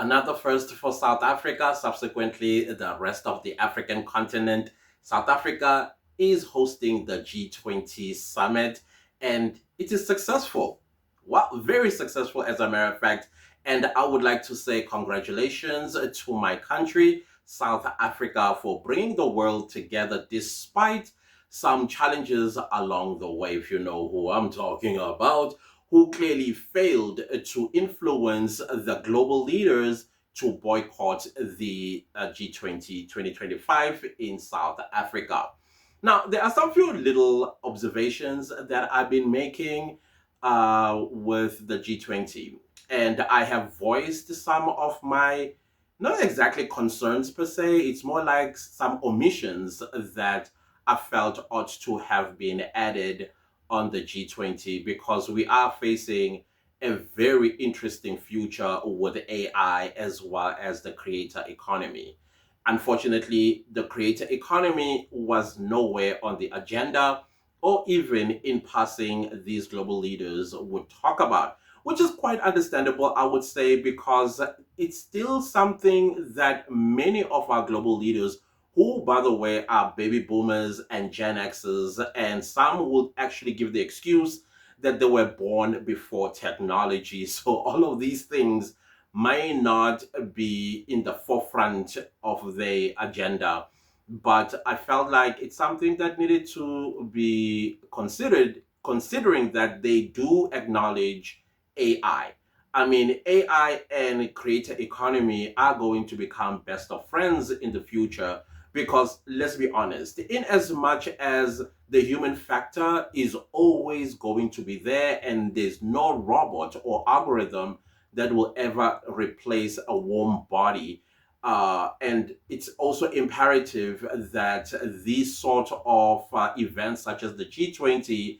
Another first for South Africa, subsequently the rest of the African continent. South Africa is hosting the G20 summit and it is successful. Well, very successful as a matter of fact. And I would like to say congratulations to my country, South Africa, for bringing the world together despite some challenges along the way, if you know who I'm talking about, who clearly failed to influence the global leaders to boycott the G20 2025 in South Africa. Now, there are some few little observations that I've been making with the G20, and I have voiced some of my not exactly concerns per se, it's more like some omissions that I felt ought to have been added on the G20 because we are facing a very interesting future with AI as well as the creator economy. Unfortunately, the creator economy was nowhere on the agenda or even in passing these global leaders would talk about, which is quite understandable, I would say, because it's still something that many of our global leaders, who, by the way, are baby boomers and Gen Xers, and some would actually give the excuse that they were born before technology. So all of these things may not be in the forefront of their agenda. But I felt like it's something that needed to be considered, considering that they do acknowledge AI. I mean, AI and creator economy are going to become best of friends in the future because let's be honest, in as much as the human factor is always going to be there and there's no robot or algorithm that will ever replace a warm body. And it's also imperative that these sort of events such as the G20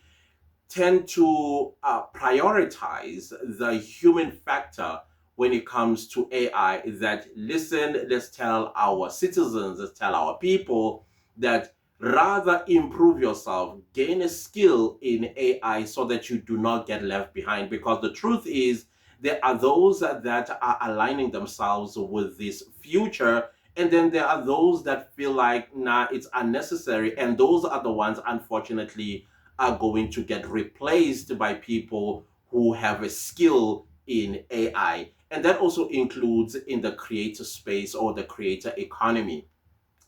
tend to prioritize the human factor when it comes to AI. That listen, let's tell our citizens, let's tell our people that rather improve yourself, gain a skill in AI so that you do not get left behind. Because the truth is, there are those that are aligning themselves with this future. And then there are those that feel like, nah, it's unnecessary. And those are the ones, unfortunately, are going to get replaced by people who have a skill in AI. And that also includes in the creator space or the creator economy.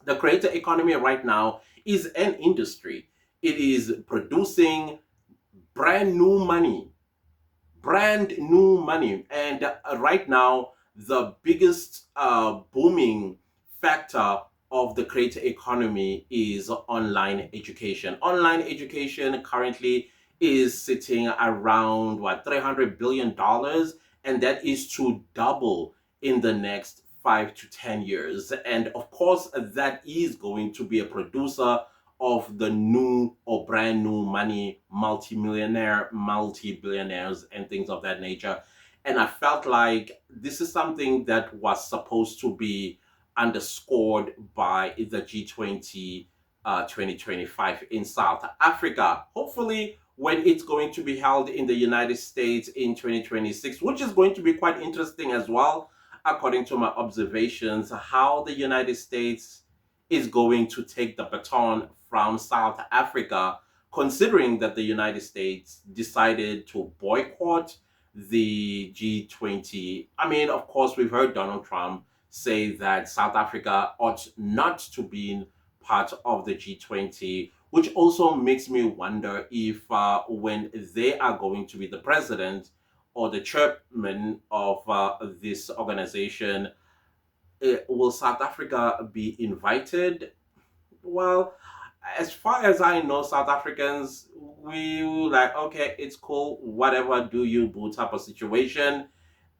The creator economy right now is an industry. It is producing brand new money, brand new money. And right now, the biggest booming factor of the creator economy is online education. Online education currently is sitting around what, $300 billion, and that is to double in the next 5 to 10 years. And of course, that is going to be a producer of the new or brand new money, multimillionaire, multi-billionaires, and things of that nature. And I felt like this is something that was supposed to be underscored by the G20 2025 in South Africa. Hopefully, when it's going to be held in the United States in 2026, which is going to be quite interesting as well, according to my observations, how the United States is going to take the baton from South Africa, considering that the United States decided to boycott the G20. I mean, of course, we've heard Donald Trump say that South Africa ought not to be part of the G20, which also makes me wonder if when they are going to be the president or the chairman of this organization, will South Africa be invited? Well, as far as I know, South Africans, we like, okay, it's cool, whatever, do you, boo type of situation.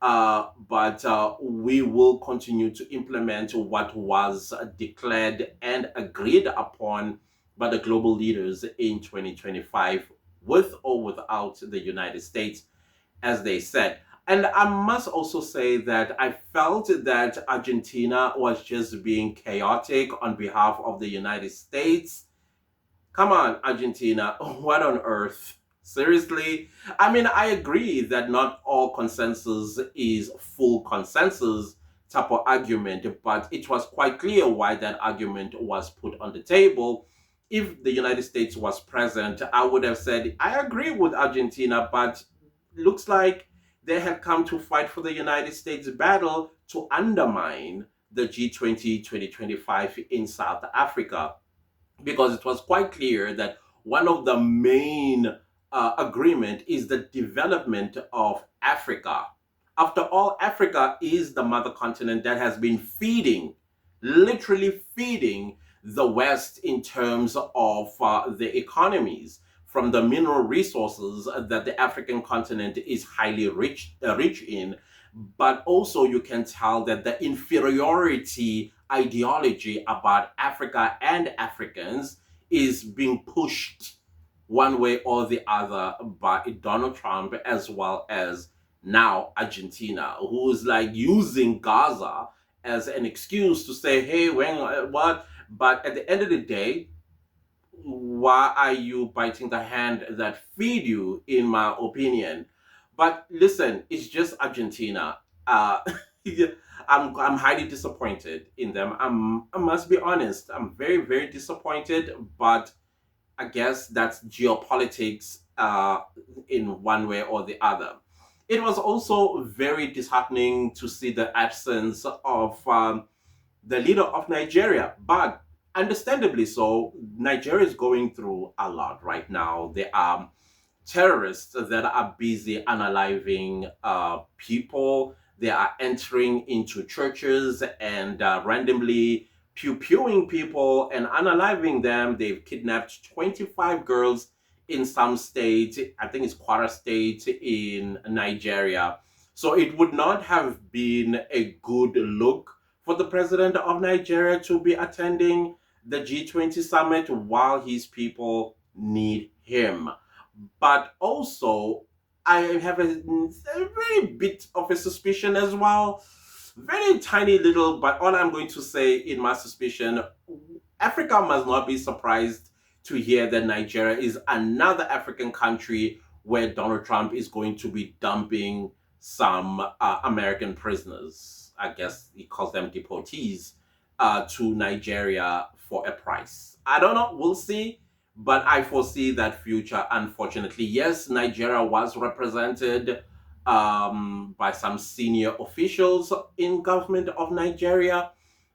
But we will continue to implement what was declared and agreed upon by the global leaders in 2025, with or without the United States, as they said. And I must also say that I felt that Argentina was just being chaotic on behalf of the United States. Come on, Argentina, what on earth? Seriously? I mean, I agree that not all consensus is full consensus, type of argument, but it was quite clear why that argument was put on the table. If the United States was present, I would have said, I agree with Argentina, but looks like they had come to fight for the United States battle to undermine the G20 2025 in South Africa, because it was quite clear that one of the main agreement is the development of Africa. After all, Africa is the mother continent that has been feeding, literally feeding the West in terms of the economies from the mineral resources that the African continent is highly rich in. But also, you can tell that the inferiority ideology about Africa and Africans is being pushed one way or the other by Donald Trump, as well as now Argentina, who is like using Gaza as an excuse to say, hey, when, what? But at the end of the day, why are you biting the hand that feed you, in my opinion? But listen, it's just Argentina. Uh, I'm highly disappointed in them. I must be honest. I'm very, very disappointed, but I guess that's geopolitics in one way or the other. It was also very disheartening to see the absence of the leader of Nigeria, but understandably so. Nigeria is going through a lot right now. There are terrorists that are busy unaliving people. They are entering into churches and randomly pew-pewing people and unaliving them. They've kidnapped 25 girls in some state. I think it's Kwara State in Nigeria. So it would not have been a good look for the president of Nigeria to be attending the G20 summit while his people need him. But also, I have a very bit of a suspicion as well. Very tiny little, but all I'm going to say in my suspicion, Africa must not be surprised to hear that Nigeria is another African country where Donald Trump is going to be dumping some American prisoners. I guess he calls them deportees to Nigeria for a price. I don't know. We'll see. But I foresee that future, unfortunately. Yes, Nigeria was represented by some senior officials in government of Nigeria.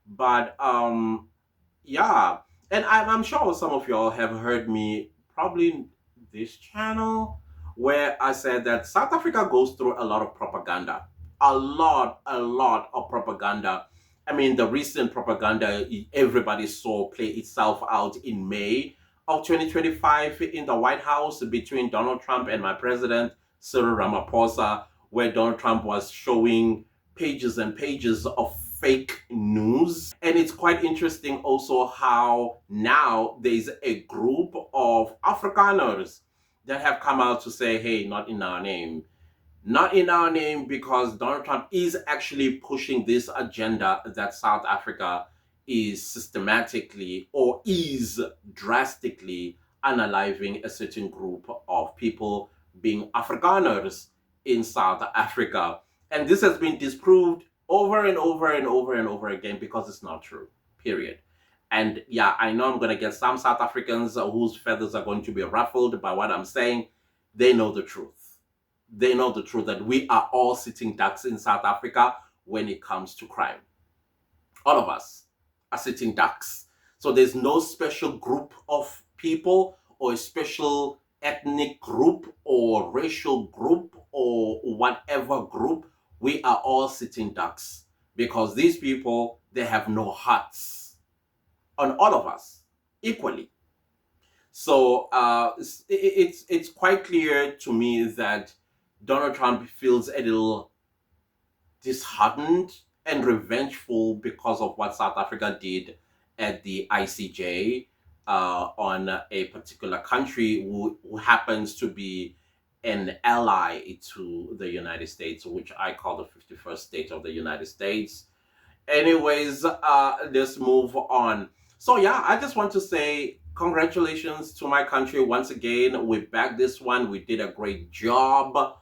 But yeah, and I'm sure some of y'all have heard me probably in this channel where I said that South Africa goes through a lot of propaganda, a lot of propaganda. I mean, the recent propaganda everybody saw play itself out in May of 2025 in the White House between Donald Trump and my president, Cyril Ramaphosa, where Donald Trump was showing pages and pages of fake news. And it's quite interesting also how now there's a group of Afrikaners that have come out to say, hey, not in our name. Not in our name, because Donald Trump is actually pushing this agenda that South Africa is systematically or is drastically unaliving a certain group of people being Afrikaners in South Africa. And this has been disproved over and over and over and over again because it's not true, period. And yeah, I know I'm going to get some South Africans whose feathers are going to be ruffled by what I'm saying. They know the truth. They know the truth that we are all sitting ducks in South Africa when it comes to crime. All of us are sitting ducks. So there's no special group of people or a special ethnic group or racial group or whatever group. We are all sitting ducks because these people, they have no hearts on all of us equally. So it's quite clear to me that Donald Trump feels a little disheartened and revengeful because of what South Africa did at the ICJ on a particular country who happens to be an ally to the United States, which I call the 51st state of the United States. Anyways, let's move on. So yeah, I just want to say congratulations to my country once again. We backed this one. We did a great job.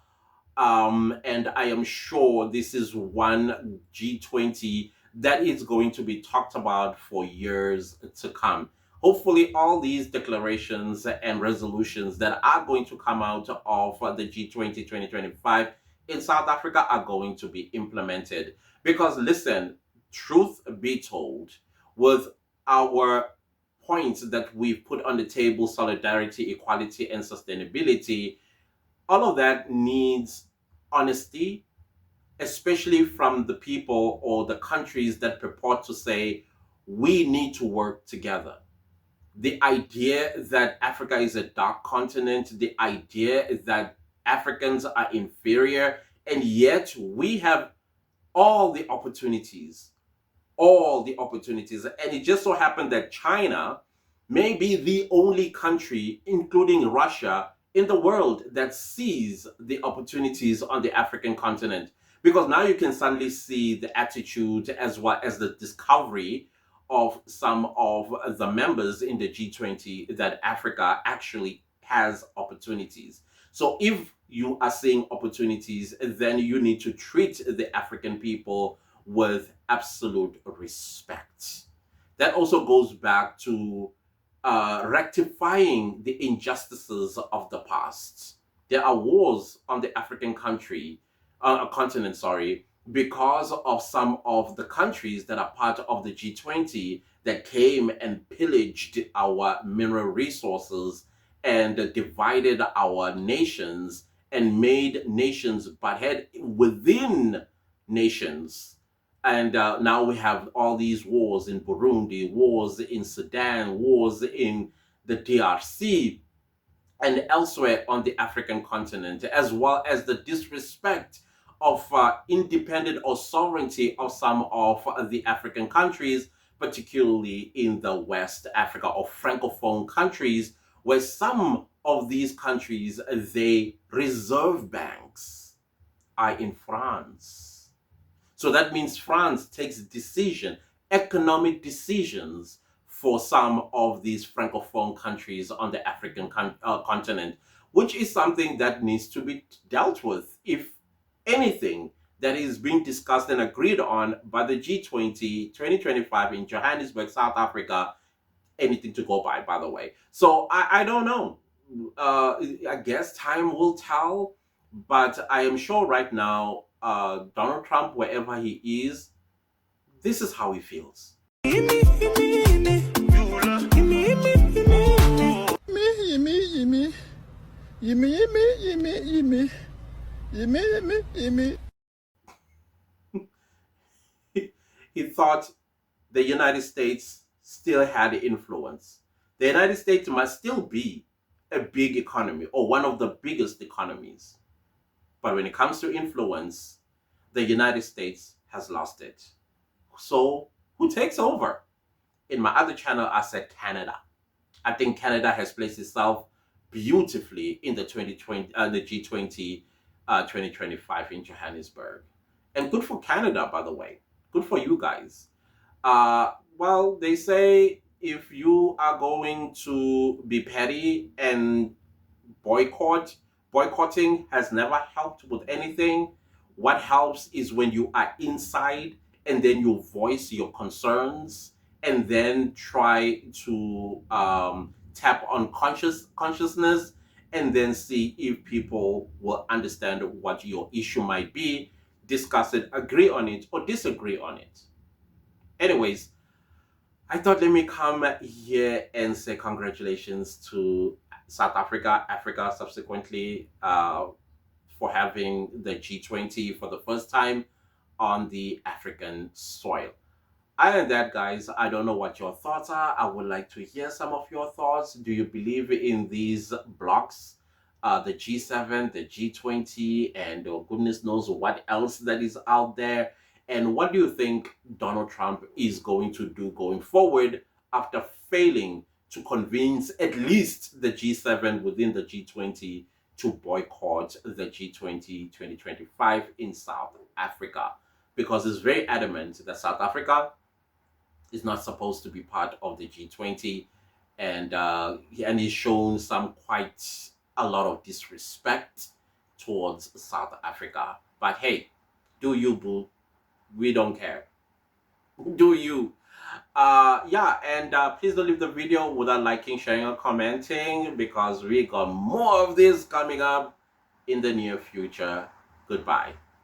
And I am sure this is one G20 that is going to be talked about for years to come. Hopefully, all these declarations and resolutions that are going to come out of the G20 2025 in South Africa are going to be implemented. Because, listen, truth be told, with our points that we've put on the table, solidarity, equality, and sustainability, all of that needs honesty, especially from the people or the countries that purport to say we need to work together. The idea that Africa is a dark continent, the idea that Africans are inferior, and yet we have all the opportunities, all the opportunities. And it just so happened that China may be the only country, including Russia, in the world that sees the opportunities on the African continent. Because now you can suddenly see the attitude as well as the discovery of some of the members in the G20 that Africa actually has opportunities. So if you are seeing opportunities, then you need to treat the African people with absolute respect. That also goes back to rectifying the injustices of the past. There are wars on the African continent, sorry, because of some of the countries that are part of the G20 that came and pillaged our mineral resources and divided our nations and made nations butt head within nations. And now we have all these wars in Burundi, wars in Sudan, wars in the DRC, and elsewhere on the African continent, as well as the disrespect of independent or sovereignty of some of the African countries, particularly in the West Africa or Francophone countries, where some of these countries, they reserve banks are in France. So that means France takes economic decisions for some of these Francophone countries on the African continent, which is something that needs to be dealt with. If anything that is being discussed and agreed on by the G20 2025 in Johannesburg, South Africa, anything to go by the way. So I don't know. I guess time will tell, but I am sure right now, Donald Trump, wherever he is, this is how he feels. He thought the United States still had influence. The United States must still be a big economy or one of the biggest economies. But when it comes to influence, the United States has lost it. So who takes over? In my other channel, I said Canada. I think Canada has placed itself beautifully in the the G20 2025 in Johannesburg. And good for Canada, by the way. Good for you guys. Well, they say if you are going to be petty and boycotting has never helped with anything. What helps is when you are inside and then you voice your concerns and then try to tap on consciousness and then see if people will understand what your issue might be, discuss it, agree on it, or disagree on it. Anyways, I thought let me come here and say congratulations to South Africa subsequently for having the G20 for the first time on the African soil. Other than that, guys, I don't know what your thoughts are. I would like to hear some of your thoughts. Do you believe in these blocks, the G7, the G20, and goodness knows what else that is out there? And what do you think Donald Trump is going to do going forward after failing to convince at least the G7 within the G20 to boycott the G20 2025 in South Africa? Because it's very adamant that South Africa is not supposed to be part of the G20, and he's shown some quite a lot of disrespect towards South Africa. But hey, do you, boo? We don't care. Do you? Yeah, and please don't leave the video without liking, sharing, or commenting, because we got more of this coming up in the near future. Goodbye.